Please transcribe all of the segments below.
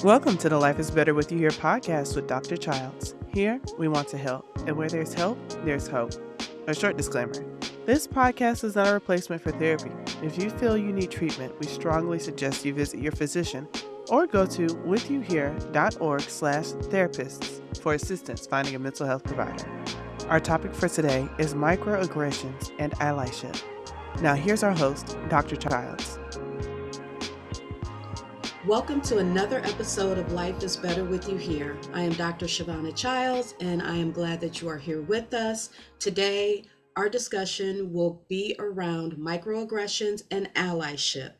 Welcome to the Life is Better With You Here podcast with Dr. Childs. Here, we want to help, and where there's help, there's hope. A short disclaimer. This podcast is not a replacement for therapy. If you feel you need treatment, we strongly suggest you visit your physician or go to withyouhere.org/therapists for assistance finding a mental health provider. Our topic for today is Microaggressions and Allyship. Now here's our host, Dr. Childs. Welcome to another episode of Life is Better With You Here. I am Dr. Childs, and I am glad that you are here with us. Today, our discussion will be around microaggressions and allyship.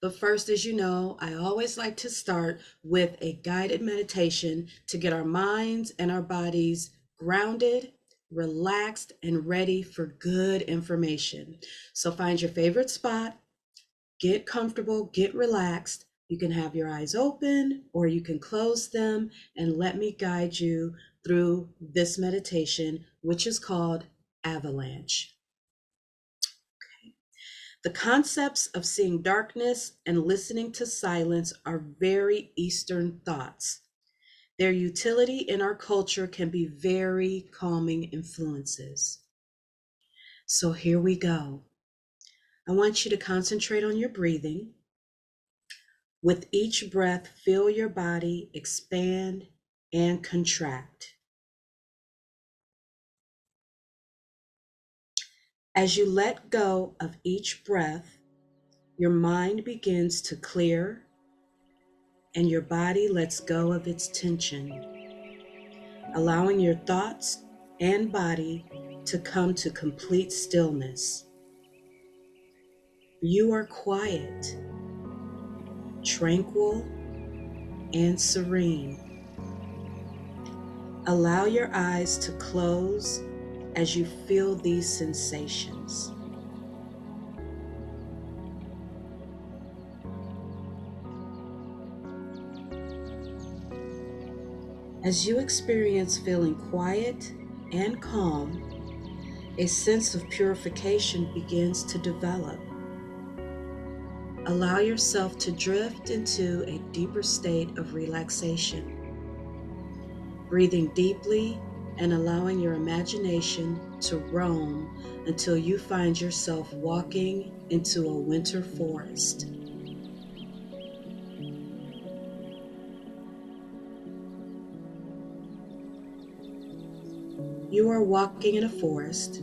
But first, as you know, I always like to start with a guided meditation to get our minds and our bodies grounded, relaxed, and ready for good information. So find your favorite spot, get comfortable, get relaxed. You can have your eyes open or you can close them, and let me guide you through this meditation, which is called Avalanche. Okay. The concepts of seeing darkness and listening to silence are very Eastern thoughts. Their utility in our culture can be very calming influences. So here we go. I want you to concentrate on your breathing. With each breath, feel your body expand and contract. As you let go of each breath, your mind begins to clear and your body lets go of its tension, allowing your thoughts and body to come to complete stillness. You are quiet, tranquil, and serene. Allow your eyes to close as you feel these sensations. As you experience feeling quiet and calm, a sense of purification begins to develop. Allow yourself to drift into a deeper state of relaxation. Breathing deeply and allowing your imagination to roam until you find yourself walking into a winter forest. You are walking in a forest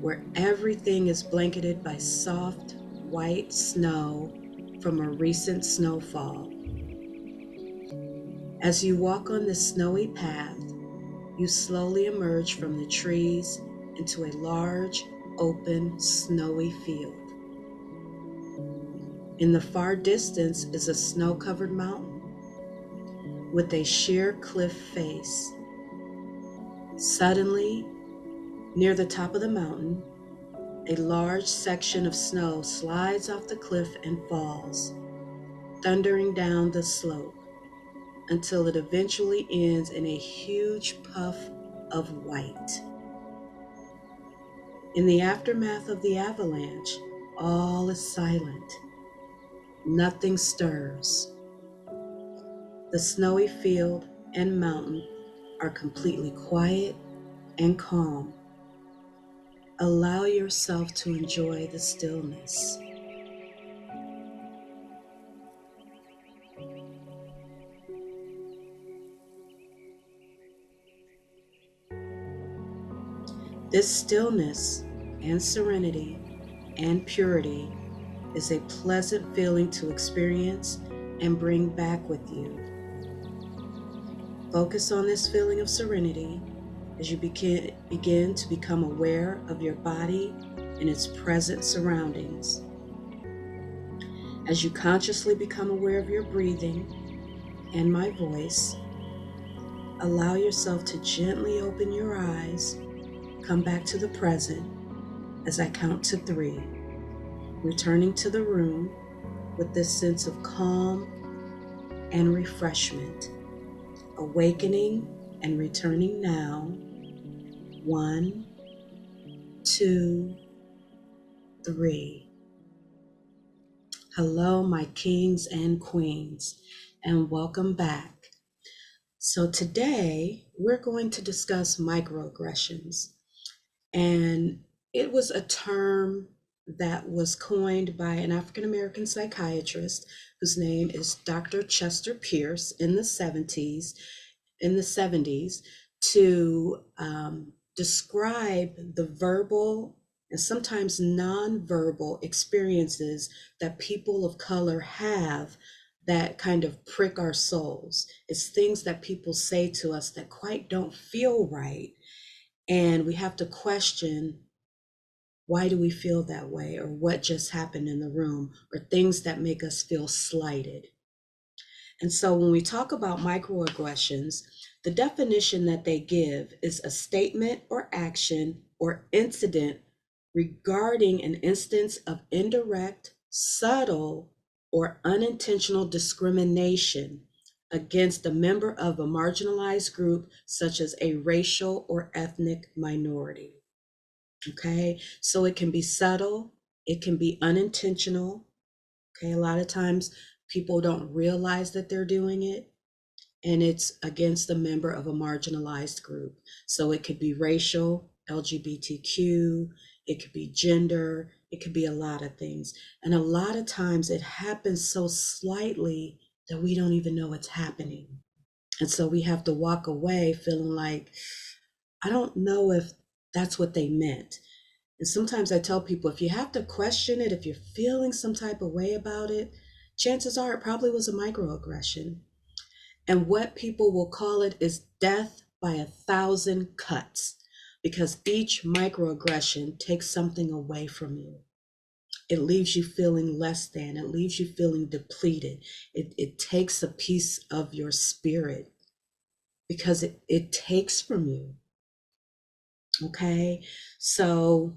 where everything is blanketed by soft, white snow from a recent snowfall. As you walk on this snowy path, you slowly emerge from the trees into a large, open, snowy field. In the far distance is a snow-covered mountain with a sheer cliff face. Suddenly, near the top of the mountain, a large section of snow slides off the cliff and falls, thundering down the slope until it eventually ends in a huge puff of white. In the aftermath of the avalanche, all is silent. Nothing stirs. The snowy field and mountain are completely quiet and calm. Allow yourself to enjoy the stillness. This stillness and serenity and purity is a pleasant feeling to experience and bring back with you. Focus on this feeling of serenity as you begin to become aware of your body and its present surroundings. As you consciously become aware of your breathing and my voice, allow yourself to gently open your eyes, come back to the present as I count to 3, returning to the room with this sense of calm and refreshment, awakening and returning now. 1, 2, 3. Hello, my kings and queens. and welcome back. So, today we're going to discuss microaggressions, and it was a term that was coined by an African American psychiatrist whose name is Dr. Chester Pierce in the 70s to describe the verbal and sometimes nonverbal experiences that people of color have that kind of prick our souls. It's things that people say to us that quite don't feel right. And we have to question, why do we feel that way? Or what just happened in the room? Or things that make us feel slighted. And so when we talk about microaggressions, the definition that they give is a statement or action or incident regarding an instance of indirect, subtle, or unintentional discrimination against a member of a marginalized group, such as a racial or ethnic minority. Okay, so it can be subtle, it can be unintentional. Okay, a lot of times people don't realize that they're doing it, and it's against a member of a marginalized group. So it could be racial, LGBTQ, it could be gender, it could be a lot of things. And a lot of times it happens so slightly that we don't even know it's happening. And so we have to walk away feeling like, I don't know if that's what they meant. And sometimes I tell people, if you have to question it, if you're feeling some type of way about it, chances are it probably was a microaggression. And what people will call it is death by 1,000 cuts, because each microaggression takes something away from you. It leaves you feeling less than, it leaves you feeling depleted. It takes a piece of your spirit because it takes from you. Okay, so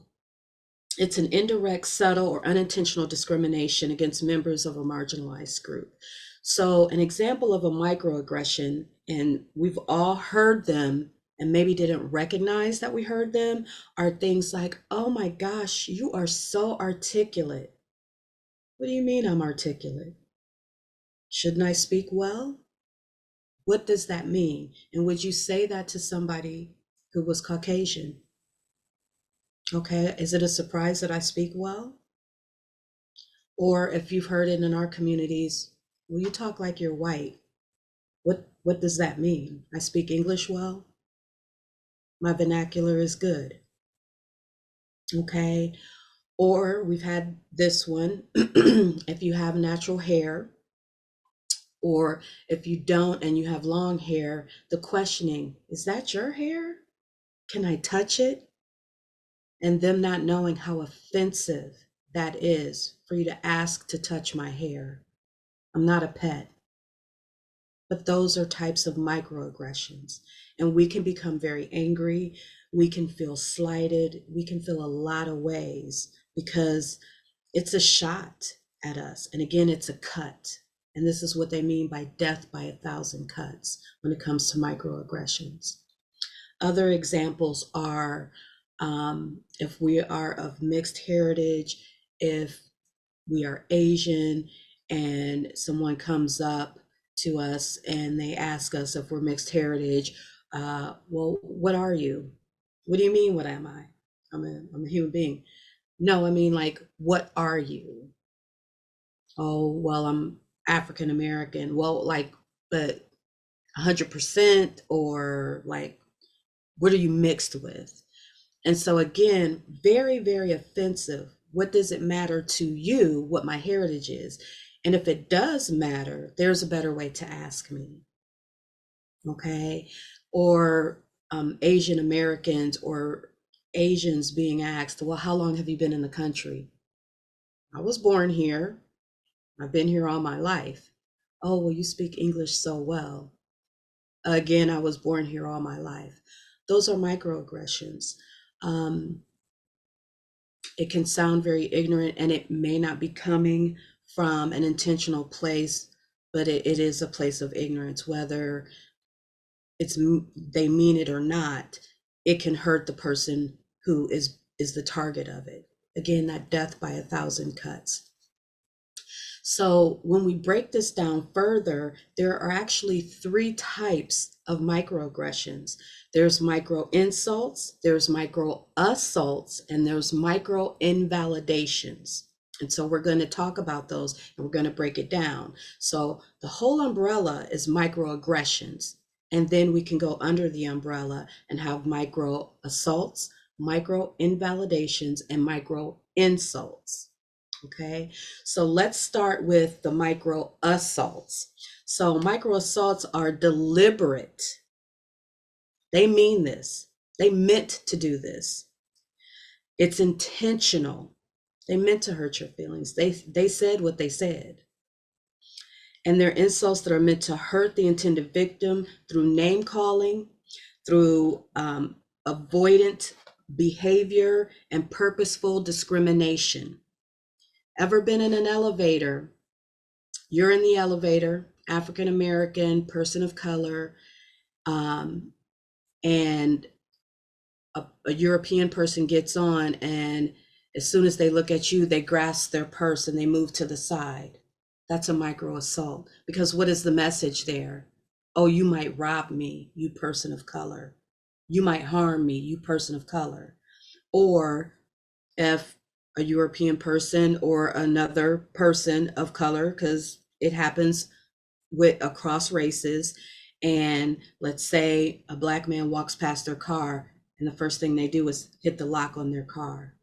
it's an indirect, subtle, or unintentional discrimination against members of a marginalized group. So, an example of a microaggression, and we've all heard them and maybe didn't recognize that we heard them, are things like, oh my gosh, you are so articulate. What do you mean I'm articulate? Shouldn't I speak well? What does that mean? And would you say that to somebody who was Caucasian? Okay, is it a surprise that I speak well? Or if you've heard it in our communities, well, you talk like you're white. What does that mean? I speak English well. My vernacular is good. Okay. Or we've had this one, if you have natural hair, or if you don't and you have long hair, the questioning, is that your hair? Can I touch it? And them not knowing how offensive that is for you to ask to touch my hair. I'm not a pet. But those are types of microaggressions. And we can become very angry. We can feel slighted. We can feel a lot of ways because it's a shot at us. And again, it's a cut. And this is what they mean by death by 1,000 cuts when it comes to microaggressions. Other examples are if we are of mixed heritage, if we are Asian and someone comes up to us and they ask us if we're mixed heritage, well, what are you? What do you mean, what am I? I'm a human being. No, I mean, like, what are you? Oh, well, I'm African American. Well, like, but 100%, or like, what are you mixed with? And so again, very, very offensive. What does it matter to you what my heritage is? And if it does matter, there's a better way to ask me. Okay. Or Asian Americans or Asians being asked, well, how long have you been in the country? I was born here. I've been here all my life. Oh, well, you speak English so well. Again, I was born here all my life. Those are microaggressions. It can sound very ignorant, and it may not be coming from an intentional place, but it is a place of ignorance. Whether they mean it or not, it can hurt the person who is the target of it. Again, that death by 1,000 cuts. So when we break this down further, there are actually three types of microaggressions. There's micro insults, there's micro assaults, and there's micro invalidations. And so we're going to talk about those and we're going to break it down. So the whole umbrella is microaggressions. And then we can go under the umbrella and have micro assaults, micro invalidations, and micro insults. Okay, so let's start with the micro assaults. So micro assaults are deliberate. They mean this. They meant to do this. It's intentional. They meant to hurt your feelings. They said what they said. And they're insults that are meant to hurt the intended victim through name calling, through avoidant behavior, and purposeful discrimination. Ever been in an elevator? You're in the elevator, African American, person of color, and a European person gets on, and as soon as they look at you, they grasp their purse and they move to the side. That's a micro assault, because what is the message there? Oh, you might rob me, you person of color. You might harm me, you person of color. Or if a European person or another person of color, because it happens with across races, and let's say a Black man walks past their car and the first thing they do is hit the lock on their car.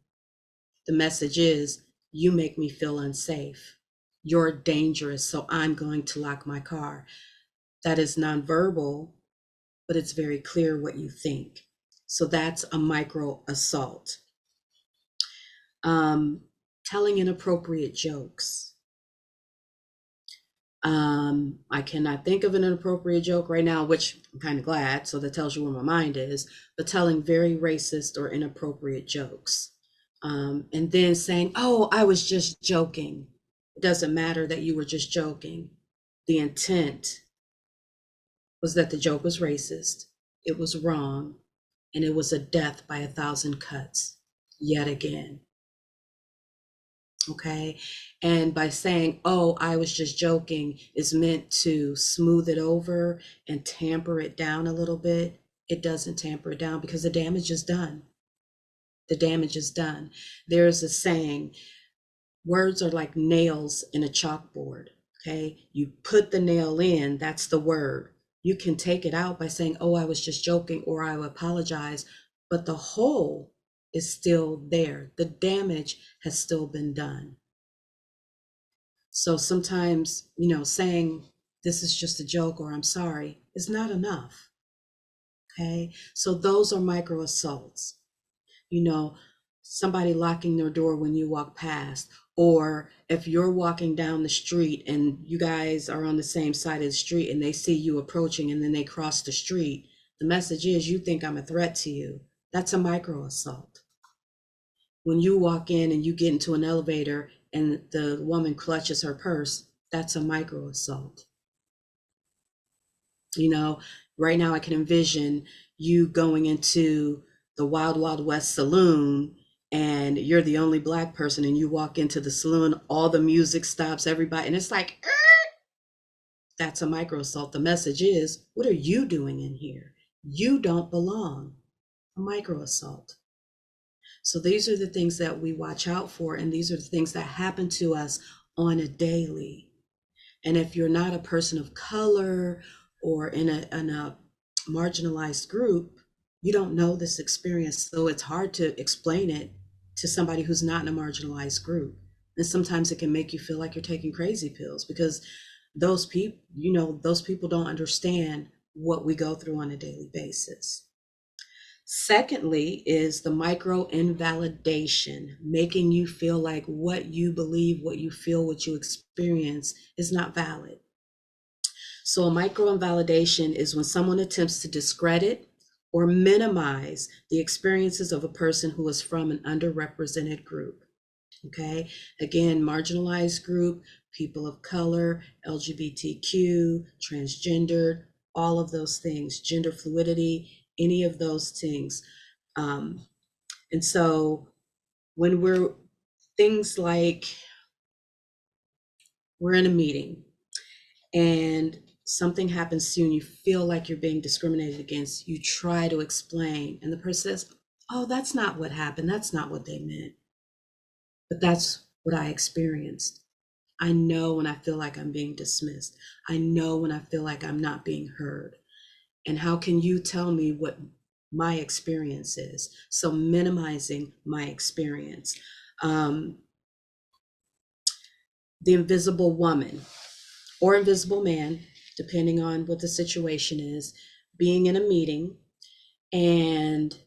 The message is, you make me feel unsafe. You're dangerous, so I'm going to lock my car. That is nonverbal, but it's very clear what you think. So that's a micro assault. Telling inappropriate jokes. I cannot think of an inappropriate joke right now, which I'm kind of glad, so that tells you where my mind is, but telling very racist or inappropriate jokes. And then saying, oh, I was just joking. It doesn't matter that you were just joking. The intent was that the joke was racist, it was wrong, and it was a death by 1,000 cuts, yet again. Okay. And by saying, oh, I was just joking, is meant to smooth it over and tamper it down a little bit. It doesn't tamper it down because the damage is done. The damage is done. There's a saying, words are like nails in a chalkboard. Okay. You put the nail in, that's the word. You can take it out by saying, oh, I was just joking, or I apologize, but the hole is still there. The damage has still been done. So sometimes, saying this is just a joke or I'm sorry is not enough. Okay. So those are micro assaults. Somebody locking their door when you walk past, or if you're walking down the street and you guys are on the same side of the street and they see you approaching and then they cross the street, the message is, you think I'm a threat to you. That's a micro assault. When you walk in and you get into an elevator and the woman clutches her purse, that's a micro assault. Right now I can envision you going into the Wild Wild West saloon and you're the only Black person, and you walk into the saloon, all the music stops, everybody, and it's like, that's a micro assault. The message is, what are you doing in here? You don't belong. A micro assault. So these are the things that we watch out for, and these are the things that happen to us on a daily. And if you're not a person of color or in a marginalized group, you don't know this experience. So it's hard to explain it to somebody who's not in a marginalized group. And sometimes it can make you feel like you're taking crazy pills, because those people don't understand what we go through on a daily basis. Secondly is the micro invalidation, making you feel like what you believe, what you feel, what you experience is not valid. So a micro invalidation is when someone attempts to discredit or minimize the experiences of a person who is from an underrepresented group. Okay, again, marginalized group, people of color, LGBTQ, transgendered, all of those things, gender fluidity, any of those things. And so when we're things like we're in a meeting and something happens to you and you feel like you're being discriminated against. You try to explain, and the person says, "Oh, that's not what happened. That's not what they meant." But that's what I experienced. I know when I feel like I'm being dismissed. I know when I feel like I'm not being heard. And how can you tell me what my experience is? So minimizing my experience. Um, the invisible woman or invisible man, depending on what the situation is, being in a meeting and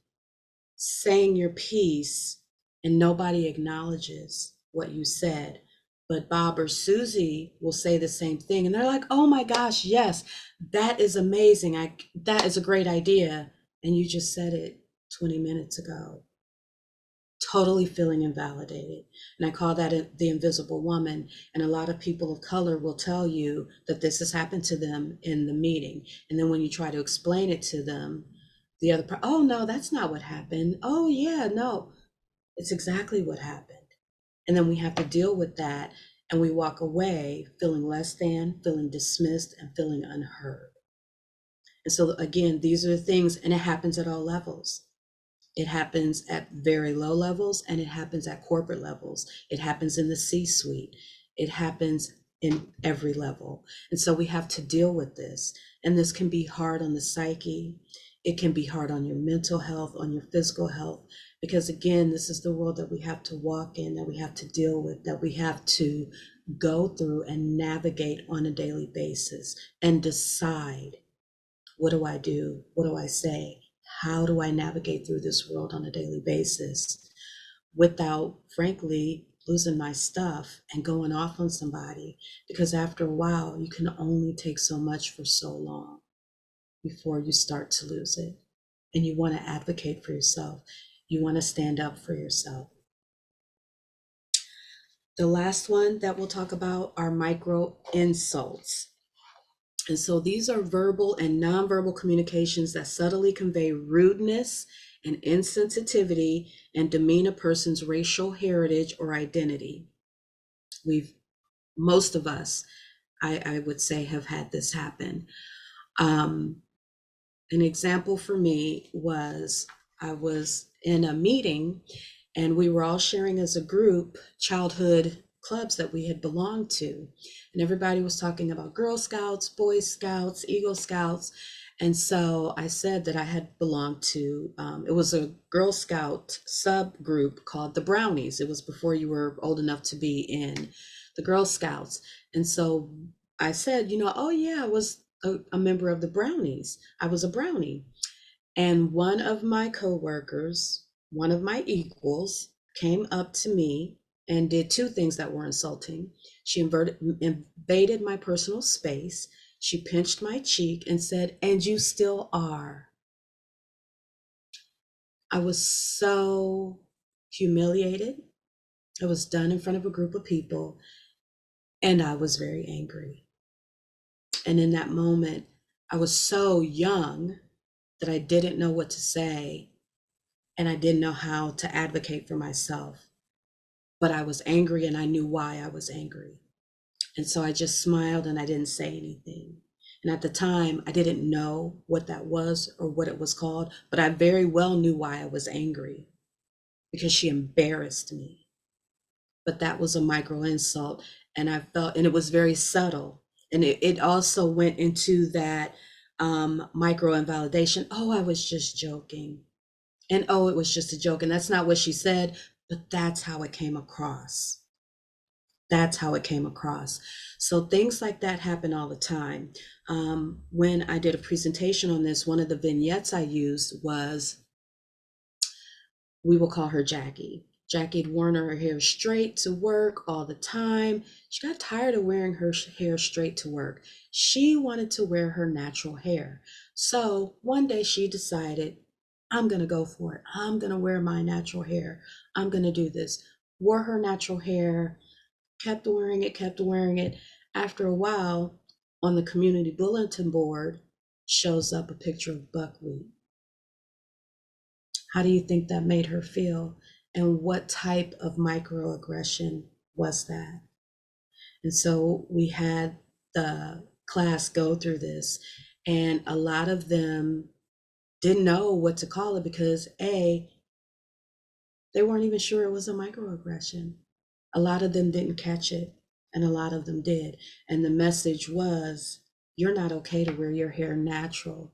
saying your piece and nobody acknowledges what you said. But Bob or Susie will say the same thing. And they're like, "Oh my gosh, yes, that is amazing. That is a great idea." And you just said it 20 minutes ago. Totally feeling invalidated. And I call that the invisible woman. And a lot of people of color will tell you that this has happened to them in the meeting. And then when you try to explain it to them, the other part, "Oh no, that's not what happened. Oh yeah, no, it's exactly what happened." And then we have to deal with that. And we walk away feeling less than, feeling dismissed, and feeling unheard. And so again, these are the things, and it happens at all levels. It happens at very low levels and it happens at corporate levels. It happens in the C-suite. It happens in every level. And so we have to deal with this. And this can be hard on the psyche. It can be hard on your mental health, on your physical health, because again, this is the world that we have to walk in, that we have to deal with, that we have to go through and navigate on a daily basis and decide, what do I do? What do I say? How do I navigate through this world on a daily basis without, frankly, losing my stuff and going off on somebody? Because after a while, you can only take so much for so long before you start to lose it. And you want to advocate for yourself. You want to stand up for yourself. The last one that we'll talk about are micro insults. And so these are verbal and nonverbal communications that subtly convey rudeness and insensitivity and demean a person's racial heritage or identity. Most of us, I would say, have had this happen. An example for me was, I was in a meeting and we were all sharing as a group childhood clubs that we had belonged to. And everybody was talking about Girl Scouts, Boy Scouts, Eagle Scouts. And so I said that I had belonged to, it was a Girl Scout subgroup called the Brownies. It was before you were old enough to be in the Girl Scouts. And so I said, "Oh yeah, I was a member of the Brownies. I was a Brownie." And one of my coworkers, one of my equals, came up to me and did two things that were insulting. She invaded my personal space. She pinched my cheek and said, "And you still are." I was so humiliated. It was done in front of a group of people, and I was very angry. And in that moment, I was so young that I didn't know what to say, and I didn't know how to advocate for myself. But I was angry and I knew why I was angry. And so I just smiled and I didn't say anything. And at the time, I didn't know what that was or what it was called, but I very well knew why I was angry, because she embarrassed me. But that was a micro insult. And I felt, and it was very subtle. And it also went into that micro invalidation. "Oh, I was just joking." And "Oh, it was just a joke." And that's not what she said, but that's how it came across. That's how it came across. So things like that happen all the time. When I did a presentation on this, one of the vignettes I used was, we will call her Jackie. Jackie had worn her hair straight to work all the time. She got tired of wearing her hair straight to work. She wanted to wear her natural hair. So one day she decided, "I'm going to go for it. I'm going to wear my natural hair. I'm going to do this." Wore her natural hair, kept wearing it, kept wearing it. After a while, on the community bulletin board shows up a picture of buckwheat. How do you think that made her feel? And what type of microaggression was that? And so we had the class go through this, and a lot of them didn't know what to call it because they weren't even sure it was a microaggression. A lot of them didn't catch it, and a lot of them did. And the message was, you're not okay to wear your hair natural.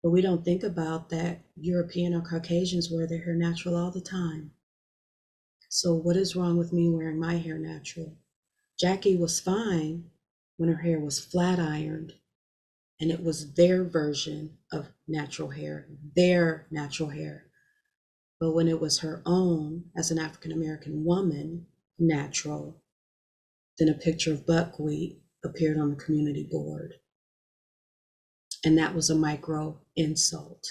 But we don't think about that European or Caucasians wear their hair natural all the time. So what is wrong with me wearing my hair natural? Jackie was fine when her hair was flat ironed and it was their version of natural hair, their natural hair. But when it was her own, as an African American woman, natural, then a picture of buckwheat appeared on the community board. And that was a micro insult.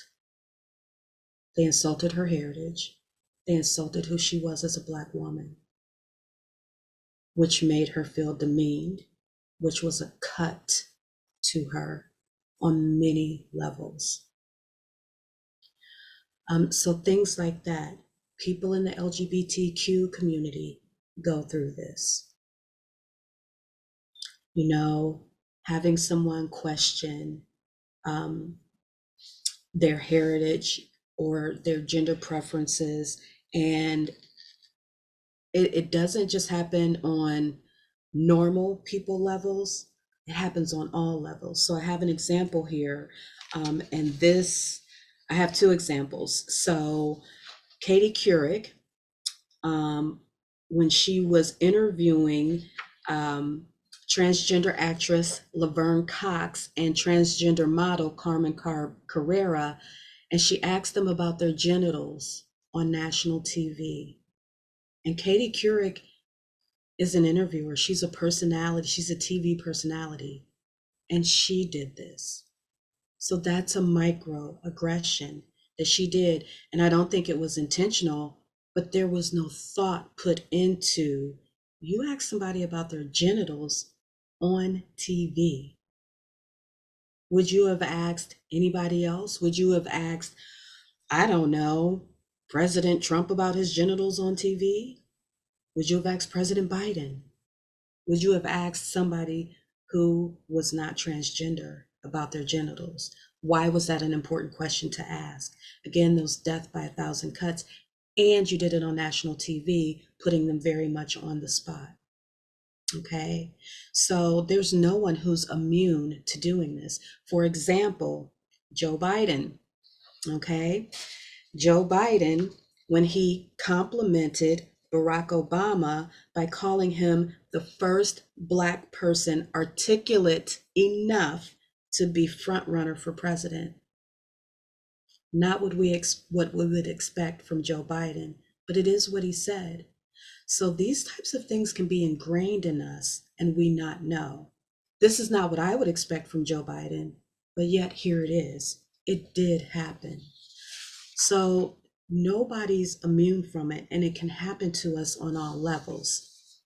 They insulted her heritage. They insulted who she was as a Black woman, which made her feel demeaned, which was a cut to her on many levels. So things like that. People in the LGBTQ community go through this. You know, having someone question their heritage or their gender preferences, and it doesn't just happen on normal people levels, it happens on all levels. So I have an example here, and this, I have two examples. So Katie Couric, when she was interviewing transgender actress Laverne Cox and transgender model Carmen Carrera, and she asked them about their genitals on national TV. And Katie Couric is an interviewer. She's a personality. She's a TV personality. And she did this. So that's a microaggression that she did. And I don't think it was intentional, but there was no thought put into, you ask somebody about their genitals on TV. Would you have asked anybody else? Would you have asked, I don't know, President Trump about his genitals on TV? Would you have asked President Biden? Would you have asked somebody who was not transgender about their genitals? Why was that an important question to ask? Again, those death by 1,000 cuts, and you did it on national TV, putting them very much on the spot. Okay, so there's no one who's immune to doing this. For example, Joe Biden. Okay, Joe Biden, when he complimented Barack Obama by calling him the first Black person articulate enough to be front runner for president. Not what we would expect from Joe Biden, but it is what he said. So these types of things can be ingrained in us and we not know. This is not what I would expect from Joe Biden, but yet here it is. It did happen. So nobody's immune from it, and it can happen to us on all levels.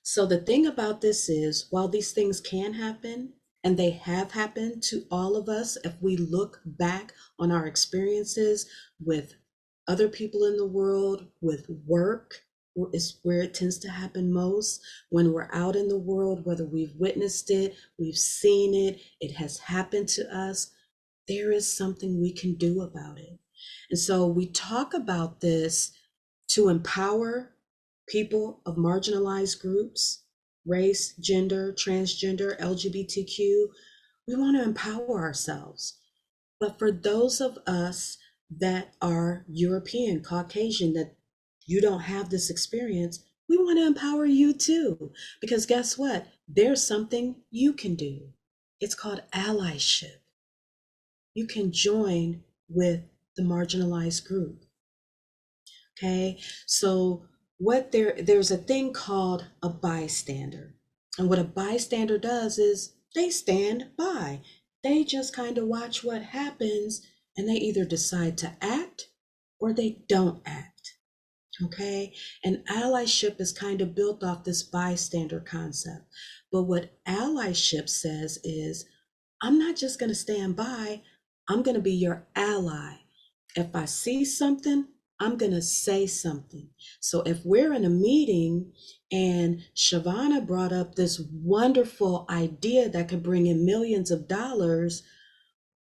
So the thing about this is, while these things can happen, and they have happened to all of us, if we look back on our experiences with other people in the world, with work, is where it tends to happen most. When we're out in the world, whether we've witnessed it, we've seen it, it has happened to us, there is something we can do about it. And so we talk about this to empower people of marginalized groups, race, gender, transgender, LGBTQ. We want to empower ourselves. But for those of us that are European, Caucasian, that you don't have this experience, we want to empower you too. Because guess what? There's something you can do. It's called allyship. You can join with the marginalized group. Okay, so there's a thing called a bystander. And what a bystander does is they stand by. They just kind of watch what happens, and they either decide to act or they don't act. Okay, and allyship is kind of built off this bystander concept. But what allyship says is, I'm not just going to stand by, I'm going to be your ally. If I see something, I'm going to say something. So if we're in a meeting and Shavana brought up this wonderful idea that could bring in millions of dollars,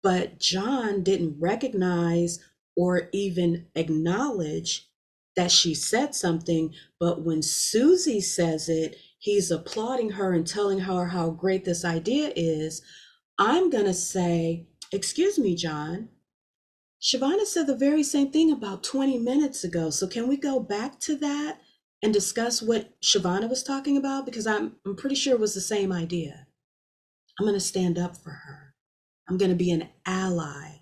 but John didn't recognize or even acknowledge that she said something. But when Susie says it, he's applauding her and telling her how great this idea is. I'm going to say, excuse me, John, Shavana said the very same thing about 20 minutes ago. So can we go back to that and discuss what Shavana was talking about? Because I'm pretty sure it was the same idea. I'm going to stand up for her. I'm going to be an ally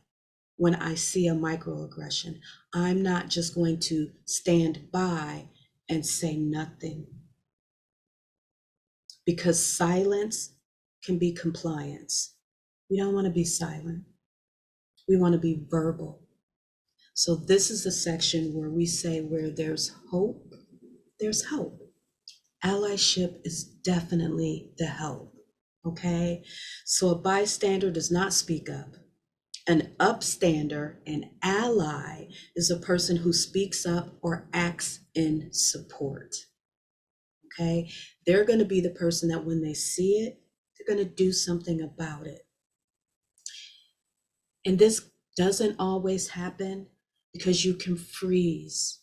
when I see a microaggression. I'm not just going to stand by and say nothing, because silence can be compliance. We don't want to be silent. We want to be verbal. So this is the section where we say where there's hope, there's help. Allyship is definitely the help, okay? So a bystander does not speak up. An upstander, an ally, is a person who speaks up or acts in support, okay? They're going to be the person that when they see it, they're going to do something about it. And this doesn't always happen because you can freeze.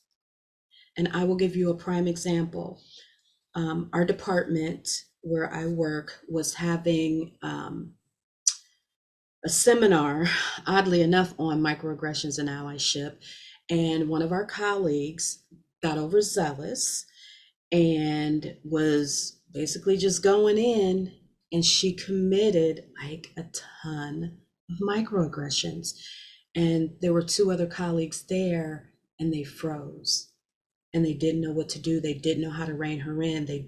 And I will give you a prime example. Our department where I work was having a seminar, oddly enough, on microaggressions and allyship. And one of our colleagues got overzealous and was basically just going in, and she committed like a ton of microaggressions. And there were two other colleagues there, and they froze and they didn't know what to do. They didn't know how to rein her in. They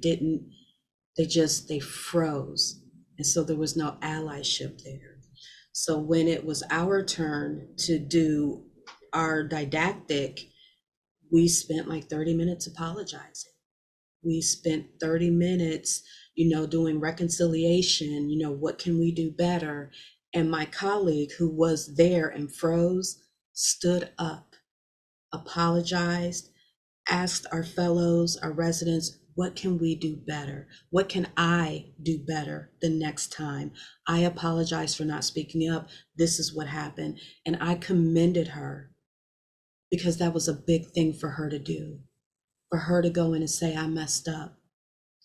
froze. And so there was no allyship there. So when it was our turn to do our didactic, we spent like 30 minutes apologizing. We spent 30 minutes, doing reconciliation, what can we do better? And my colleague who was there and froze stood up, apologized, asked our fellows, our residents, what can we do better? What can I do better the next time? I apologize for not speaking up. This is what happened. And I commended her because that was a big thing for her to do, for her to go in and say, I messed up.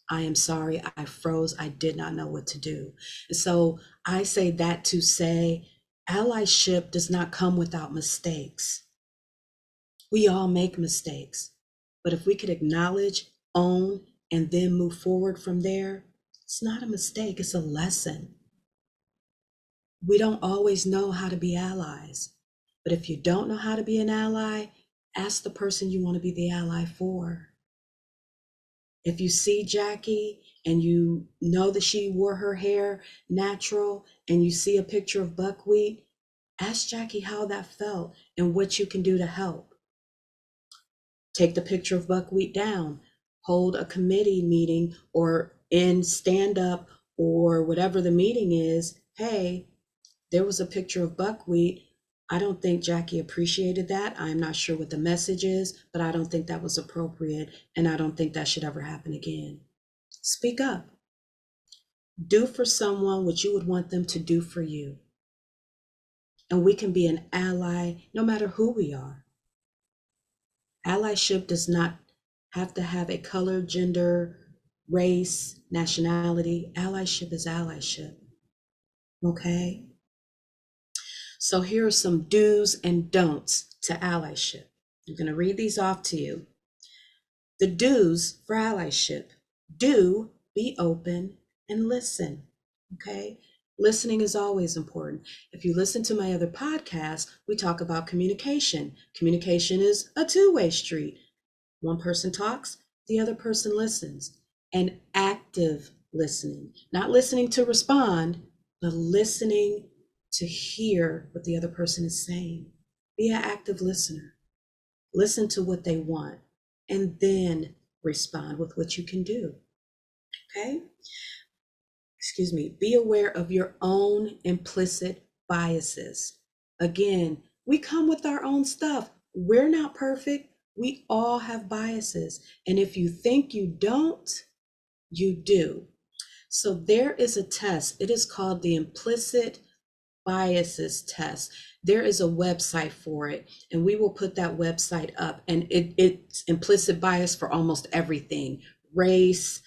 I am sorry. I froze. I did not know what to do. And so I say that to say allyship does not come without mistakes. We all make mistakes. But if we could acknowledge, own, and then move forward from there, it's not a mistake, it's a lesson. We don't always know how to be allies. But if you don't know how to be an ally, ask the person you want to be the ally for. If you see Jackie and you know that she wore her hair natural and you see a picture of buckwheat, ask Jackie how that felt and what you can do to help. Take the picture of buckwheat down, hold a committee meeting or in stand up or whatever the meeting is. Hey, there was a picture of buckwheat. I don't think Jackie appreciated that. I'm not sure what the message is, but I don't think that was appropriate. And I don't think that should ever happen again. Speak up. Do for someone what you would want them to do for you. And we can be an ally no matter who we are. Allyship does not have to have a color, gender, race, nationality. Allyship is allyship. Okay? So here are some do's and don'ts to allyship. I'm going to read these off to you. The do's for allyship: do be open and listen. Okay? Listening is always important. If you listen to my other podcasts, we talk about communication. Communication is a two-way street. One person talks, the other person listens. And active listening, not listening to respond, but listening to hear what the other person is saying. Be an active listener. Listen to what they want and then respond with what you can do. Okay? Excuse me. Be aware of your own implicit biases. Again, we come with our own stuff. We're not perfect. We all have biases. And if you think you don't, you do. So there is a test. It is called the implicit biases test. There is a website for it, and we will put that website up. And it's implicit bias for almost everything: race,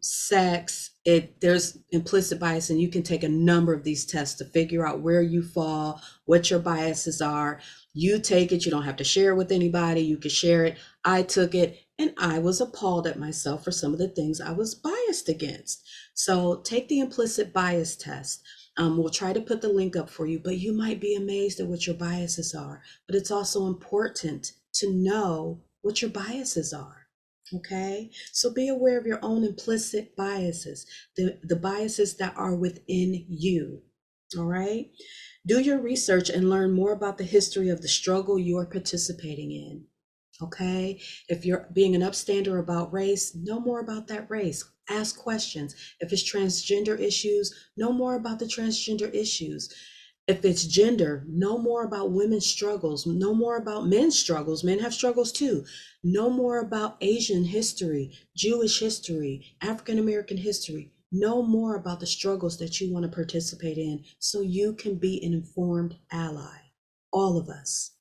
sex. There's implicit bias, and you can take a number of these tests to figure out where you fall, what your biases are. You take it. You don't have to share it with anybody. You can share it. I took it, and I was appalled at myself for some of the things I was biased against. So take the implicit bias test. We'll try to put the link up for you, but you might be amazed at what your biases are. But it's also important to know what your biases are. Okay, so be aware of your own implicit biases, the biases that are within you. All right, do your research and learn more about the history of the struggle you're participating in. Okay, if you're being an upstander about race, know more about that race. Ask questions. If it's transgender issues, know more about the transgender issues. If it's gender, know more about women's struggles, know more about men's struggles. Men have struggles too. Know more about Asian history, Jewish history, African American history. Know more about the struggles that you want to participate in so you can be an informed ally. All of us.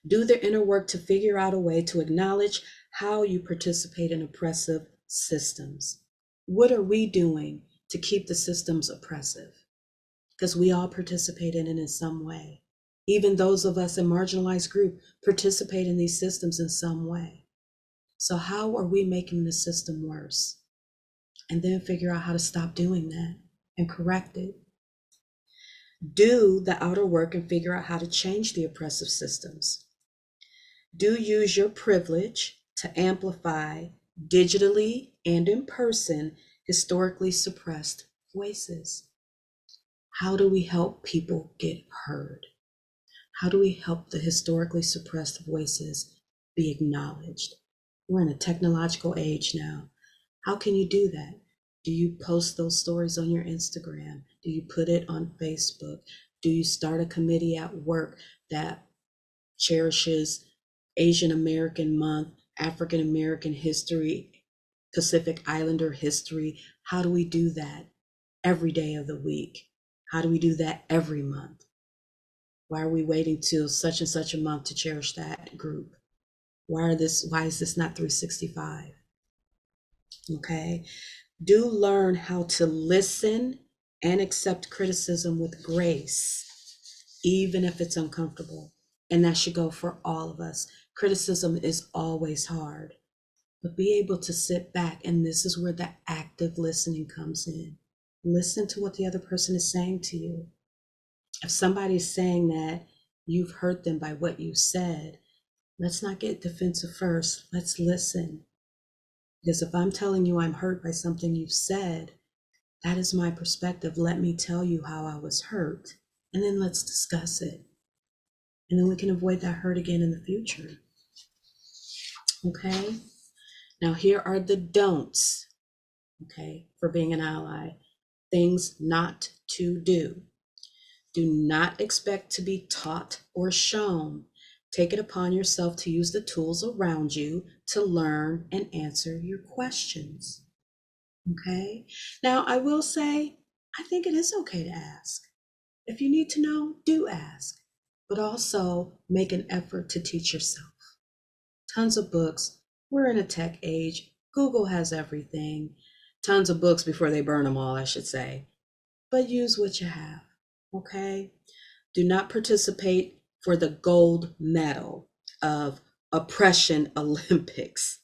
Do the inner work to figure out a way to acknowledge how you participate in oppressive systems. What are we doing to keep the systems oppressive? Because we all participate in it in some way. Even those of us in marginalized group participate in these systems in some way. So how are we making the system worse? And then figure out how to stop doing that and correct it. Do the outer work and figure out how to change the oppressive systems. Do use your privilege to amplify digitally and in person historically suppressed voices. How do we help people get heard? How do we help the historically suppressed voices be acknowledged? We're in a technological age now. How can you do that? Do you post those stories on your Instagram? Do you put it on Facebook? Do you start a committee at work that cherishes Asian American Month, African American history, Pacific Islander history? How do we do that every day of the week? How do we do that every month? Why are we waiting till such and such a month to cherish that group? Why is this not 365? Okay. Do learn how to listen and accept criticism with grace, even if it's uncomfortable. And that should go for all of us. Criticism is always hard, but be able to sit back, and this is where the active listening comes in. Listen to what the other person is saying to you. If somebody's saying that you've hurt them by what you said, let's not get defensive first. Let's listen. Because if I'm telling you I'm hurt by something you've said, that is my perspective. Let me tell you how I was hurt, and then let's discuss it. And then we can avoid that hurt again in the future. Okay? Now, here are the don'ts, okay, for being an ally. Things not to do. Do not expect to be taught or shown. Take it upon yourself to use the tools around you to learn and answer your questions. Okay? Now, I will say, I think it is okay to ask. If you need to know, do ask, but also make an effort to teach yourself. Tons of books. We're in a tech age. Google has everything. Tons of books before they burn them all, I should say. But use what you have, okay? Do not participate for the gold medal of oppression Olympics.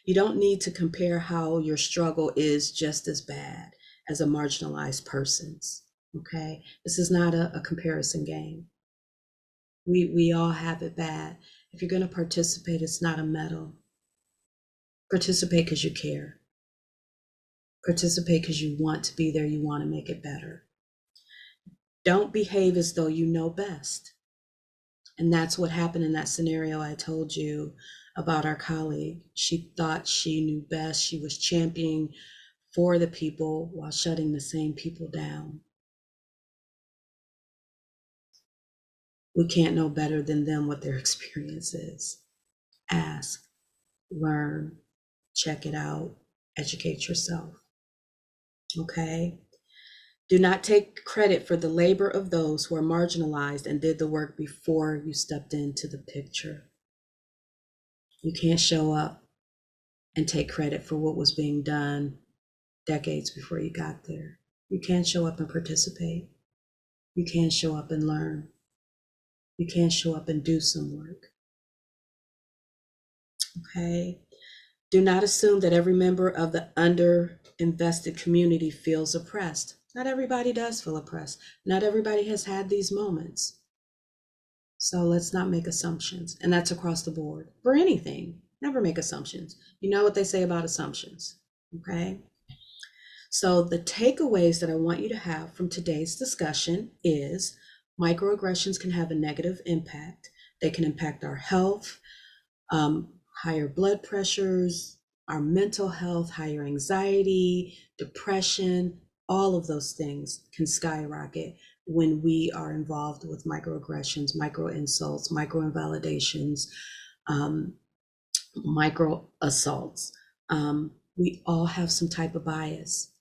You don't need to compare how your struggle is just as bad as a marginalized person's, okay? This is not a comparison game. We all have it bad. If you're going to participate, it's not a medal. Participate because you care. Participate because you want to be there, you want to make it better. Don't behave as though you know best. And that's what happened in that scenario I told you about our colleague. She thought she knew best. She was championing for the people while shutting the same people down. We can't know better than them what their experience is. Ask, learn, check it out, educate yourself. Okay? Do not take credit for the labor of those who are marginalized and did the work before you stepped into the picture. You can't show up and take credit for what was being done decades before you got there. You can't show up and participate. You can't show up and learn. You can't show up and do some work. Okay? Do not assume that every member of the underinvested community feels oppressed. Not everybody does feel oppressed. Not everybody has had these moments. So let's not make assumptions. And that's across the board. For anything, never make assumptions. You know what they say about assumptions, okay? So the takeaways that I want you to have from today's discussion is microaggressions can have a negative impact. They can impact our health, higher blood pressures, our mental health, higher anxiety, depression, all of those things can skyrocket when we are involved with microaggressions, micro insults, micro invalidations, micro assaults. We all have some type of bias.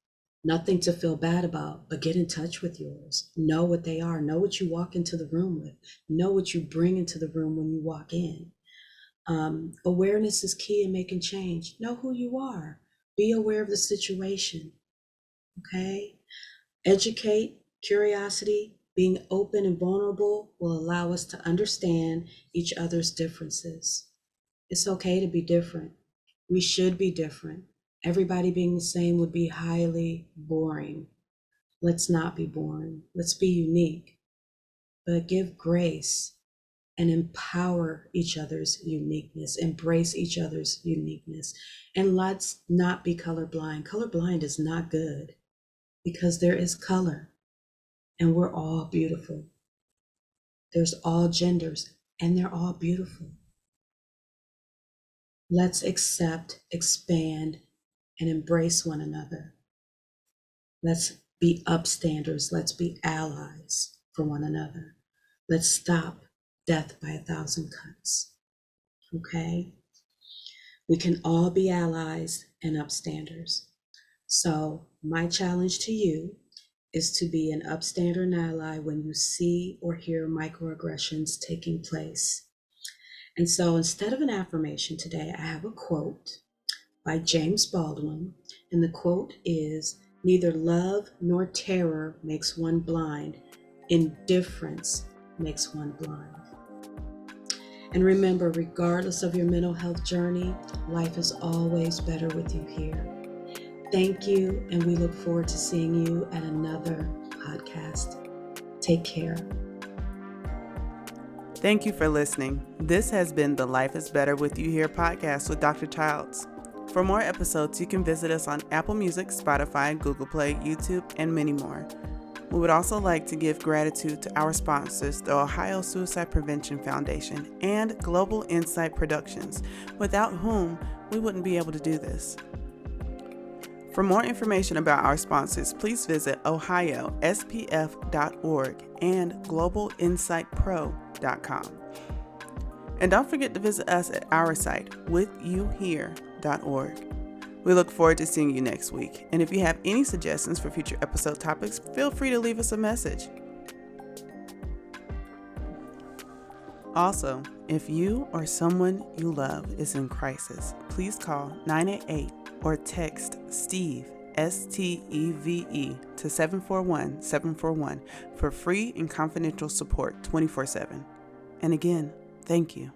Nothing to feel bad about, but get in touch with yours. Know what they are. Know what you walk into the room with. Know what you bring into the room when you walk in. Awareness is key in making change. Know who you are. Be aware of the situation. Okay? Educate, curiosity, being open and vulnerable will allow us to understand each other's differences. It's okay to be different. We should be different. Everybody being the same would be highly boring. Let's not be boring. Let's be unique. But give grace and empower each other's uniqueness. Embrace each other's uniqueness. And let's not be colorblind. Colorblind is not good because there is color and we're all beautiful. There's all genders and they're all beautiful. Let's accept, expand, and embrace one another. Let's be upstanders. Let's be allies for one another. Let's stop death by 1,000 cuts. Okay? We can all be allies and upstanders. So my challenge to you is to be an upstander and ally when you see or hear microaggressions taking place. And so instead of an affirmation today, I have a quote by James Baldwin. And the quote is, "Neither love nor terror makes one blind. Indifference makes one blind." And remember, regardless of your mental health journey, life is always better with you here. Thank you, and we look forward to seeing you at another podcast. Take care. Thank you for listening. This has been the Life is Better With You Here podcast with Dr. Childs. For more episodes, you can visit us on Apple Music, Spotify, Google Play, YouTube, and many more. We would also like to give gratitude to our sponsors, the Ohio Suicide Prevention Foundation and Global Insight Productions, without whom we wouldn't be able to do this. For more information about our sponsors, please visit ohiospf.org and globalinsightpro.com. And don't forget to visit us at our site, withyouhere.org. We look forward to seeing you next week. And if you have any suggestions for future episode topics, feel free to leave us a message. Also, if you or someone you love is in crisis, please call 988 or text Steve, STEVE, to 741-741 for free and confidential support 24/7. And again, thank you.